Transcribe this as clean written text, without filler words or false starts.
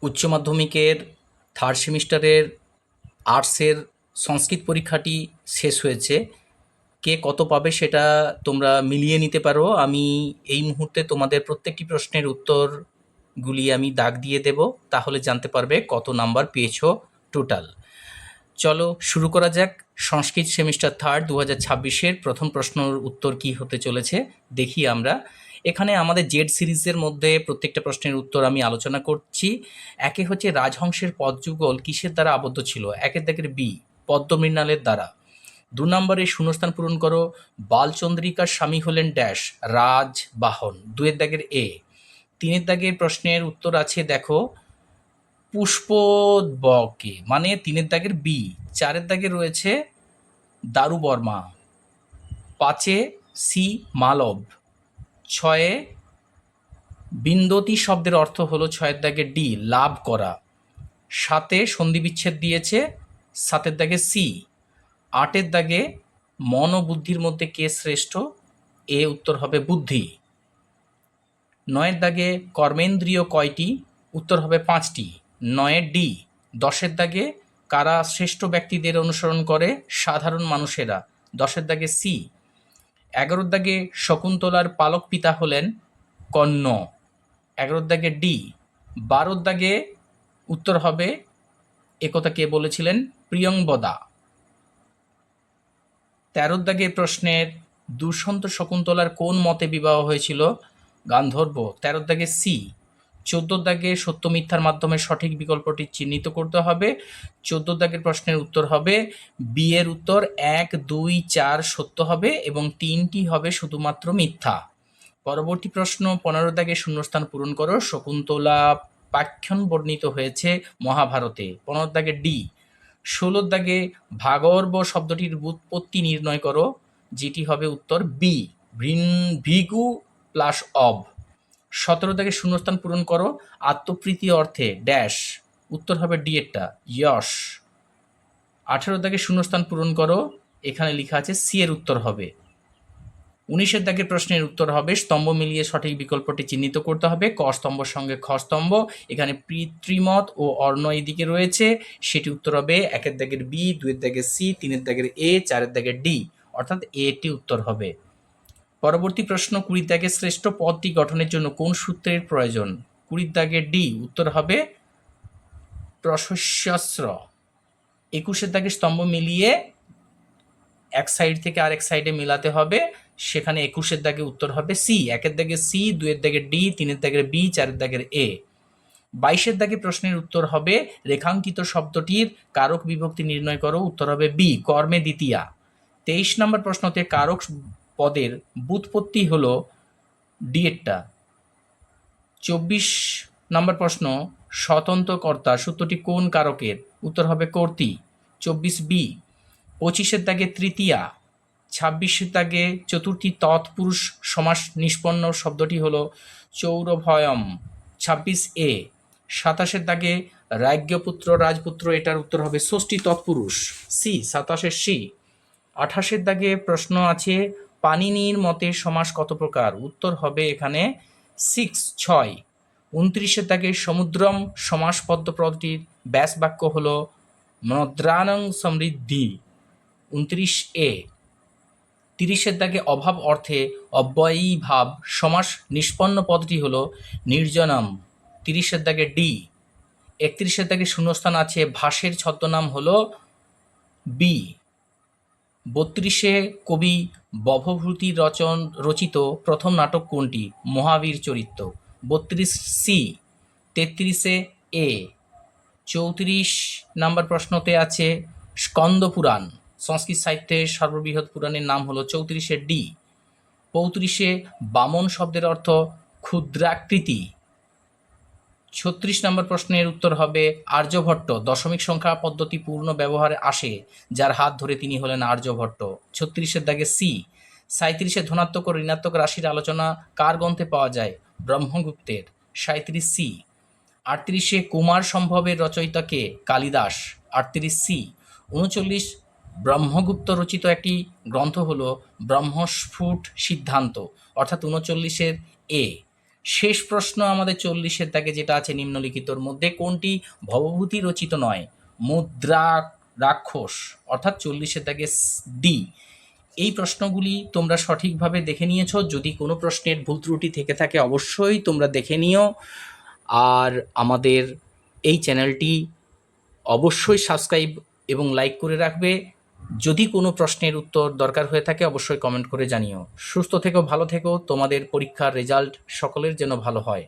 উচ্চ মাধ্যমিকের থার্ড সেমিস্টারের আর্টসের সংস্কৃত পরীক্ষাটি শেষ হয়েছে। কে কত পাবে সেটা তোমরা মিলিয়ে নিতে পারো। আমি এই মুহূর্তে তোমাদের প্রত্যেকটি প্রশ্নের উত্তরগুলি আমি দাগ দিয়ে দেব, তাহলে জানতে পারবে কত নাম্বার পেয়েছো টোটাল। চলো শুরু করা যাক। সংস্কৃত সেমিস্টার থার্ড 2026-এর প্রথম প্রশ্নের উত্তর কি হতে চলেছে দেখি আমরা। এখানে আমাদের জেড সিরিজের মধ্যে প্রত্যেকটা প্রশ্নের উত্তর আমি আলোচনা করছি। একে হচ্ছে রাজহংসের পদযুগল কিসের দ্বারা আবদ্ধ ছিল? একের দাগের বি, পদ্মমৃণালের দ্বারা। 2 নম্বরে শূন্যস্থান পূরণ করো। বালচন্দ্রিকার স্বামী হলেন ড্যাশ, রাজবাহন। 2-এর দাগের এ। 3-এর দাগের প্রশ্নের উত্তর আছে দেখো, পুষ্পবকে, মানে 3-এর দাগের বি। 4-এর দাগে রয়েছে দারুবর্মা। 5-এ সি মালব। 6-এ বিন্দতি শব্দের অর্থ হলো 6-এর দাগে ডি লাভ করা। 7-এ সন্ধি বিচ্ছেদ দিয়েছে 7-এর দাগে সি। 8-এর দাগে মন ও বুদ্ধির মধ্যে কে শ্রেষ্ঠ? এ উত্তর হবে বুদ্ধি। 9-এর দাগে কর্মেন্দ্রিয় কয়টি? উত্তর হবে 5টি। 9-এর ডি। 10-এর দাগে কারা শ্রেষ্ঠ ব্যক্তিদের অনুসরণ করে? সাধারণ মানুষেরা। 10-এর দাগে সি। 11-এর দাগে শকুন্তলার পালক পিতা হলেন কর্ণ। 11-এর দাগে ডি। 12-এর দাগে উত্তর হবে, একথা কে বলেছিলেন? প্রিয়ংবদা। 13-এর দাগের প্রশ্নের দুষ্যন্ত শকুন্তলার কোন মতে বিবাহ হয়েছিল? গান্ধর্ব। 13-এর দাগে সি। 14-এর দাগে সত্য মিথ্যার মাধ্যমে সঠিক বিকল্পটি চিহ্নিত করতে হবে। 14-এর দাগের প্রশ্নের উত্তর হবে বি এর উত্তর 1, 2, 4 সত্য হবে এবং 3টি হবে শুধুমাত্র মিথ্যা। পরবর্তী প্রশ্ন 15-এর দাগে শূন্যস্থান পূরণ করো। শকুন্তলা পাখ্যান বর্ণিত হয়েছে মহাভারতে। 15-এর দাগে ডি। 16-এর দাগে ভাগর্ব শব্দটির ব্যুৎপত্তি নির্ণয় করো, যেটি হবে উত্তর বি, ভৃগু প্লাস অব। 17-এর দাগে শূন্যস্থান পূরণ করো। আত্মপ্রীতি অর্থে ড্যাশ, উত্তর হবে ডি এরটা, যশ। 18-এর দাগে শূন্যস্থান পূরণ করো, এখানে লেখা আছে সি এর উত্তর হবে। 19-এর দাগের প্রশ্নের উত্তর হবে স্তম্ভ মিলিয়ে সঠিক বিকল্পটি চিহ্নিত করতে হবে। ক স্তম্ভর সঙ্গে খ স্তম্ভ, এখানে পিতৃমত ও অর্ণ এদিকে রয়েছে, সেটি উত্তর হবে 1-এর দাগের বি, 2-এর দাগের সি, 3-এর দাগের এ, 4-এর দাগের ডি, অর্থাৎ এটি উত্তর হবে। পরবর্তী প্রশ্ন 20-এর দাগের শ্রেষ্ঠ পদটি গঠনের জন্য কোন সূত্রের প্রয়োজন? 20-এর দাগের ডি, উত্তর হবে প্রশস্যস্র। 21-এর দাগের স্তম্ভ মিলিয়ে এক সাইড থেকে আরেক সাইডে মেলাতে হবে, সেখানে 21-এর দাগে উত্তর হবে সি। 1-এর দাগে সি, 2-এর দাগে ডি, 3-এর দাগের বি, 4-এর দাগের এ। 22-এর দাগে প্রশ্নের উত্তর হবে রেখাঙ্কিত শব্দটির কারক বিভক্তি নির্ণয় করো, উত্তর হবে বি, কর্মে দ্বিতীয়া। 23 নম্বর প্রশ্নতে কারক পদের ব্যুৎপত্তি হলো ডি এরটা। 24 নম্বর প্রশ্ন স্বতন্ত্র কর্তা সূত্রটি কোন কারকের? উত্তর হবে কর্তৃ, 24 বি। 25-এর দাগে তৃতীয়া। 26-এর দাগে চতুর্থী তৎপুরুষ সমাস নিষ্পন্ন শব্দটি হলো চৌরভয়ম, 26 এ। 27-এর দাগে রাজ্ঞপুত্র রাজপুত্র, এটার উত্তর হবে ষষ্ঠী তৎপুরুষ, সি, 27-এর সি। 28-এর দাগে প্রশ্ন আছে পাণিনির মতে সমাস কত প্রকার? উত্তর হবে এখানে 6। 29-এর দাগে সমুদ্রম সমাস পদ্মপদটির ব্যাস বাক্য হলো মদ্রানং সমৃদ্ধি, 29 এ। 30-এর দাগে অভাব অর্থে অব্যয়ী ভাব সমাস নিষ্পন্ন পদটি হলো নির্জনম, 30-এর দাগে ডি। 31-এর দাগে শূন্যস্থান আছে ভাসের ছদ্মনাম হলো বি। 32-এ কবি ভবভূতি রচিত প্রথম নাটক কোনটি? মহাবীর চরিত্র, 32 সি। 33-এ এ। 34 নাম্বার প্রশ্নতে আছে স্কন্দ পুরাণ, সংস্কৃত সাহিত্যের সর্ববৃহৎ পুরাণের নাম হলো 34-এ ডি। 35-এ বামন শব্দের অর্থ ক্ষুদ্রাকৃতি। 36 নম্বর প্রশ্নের উত্তর হবে আর্যভট্ট দশমিক সংখ্যা পদ্ধতি পূর্ণ ব্যবহারে আসে, যার হাত ধরে তিনি হলেন আর্যভট্ট, 36-এর দাগে সি। 37-এ ধনাত্মক ও ঋণাত্মক রাশির আলোচনা কার গ্রন্থে পাওয়া যায়? ব্রহ্মগুপ্তের, 37 সি। 38-এ কুমার সম্ভবের রচয়িতা কে? কালিদাস, 38 সি। 39 ব্রহ্মগুপ্ত রচিত একটি গ্রন্থ হল ব্রহ্মস্ফুট সিদ্ধান্ত, অর্থাৎ 39-এর এ। শেষ প্রশ্ন আমাদের 40-এর দাগে যেটা আছে নিম্নলিখিতর মধ্যে কোনটি ভবভূতি রচিত নয়? মুদ্রা রাক্ষস, অর্থাৎ 40-এর দাগে ডি। এই প্রশ্নগুলি তোমরা সঠিকভাবে দেখে নিয়েছো। যদি কোনো প্রশ্নের ভুল ত্রুটি থেকে থাকে অবশ্যই তোমরা দেখে নিও। আর আমাদের এই চ্যানেলটি অবশ্যই সাবস্ক্রাইব এবং লাইক করে রাখবে। যদি কোনো প্রশ্নের উত্তর দরকার হয়ে থাকে অবশ্যই কমেন্ট করে জানিও। সুস্থ থেকো, ভালো থেকো, তোমাদের পরীক্ষার রেজাল্ট সকলের যেন ভালো হয়।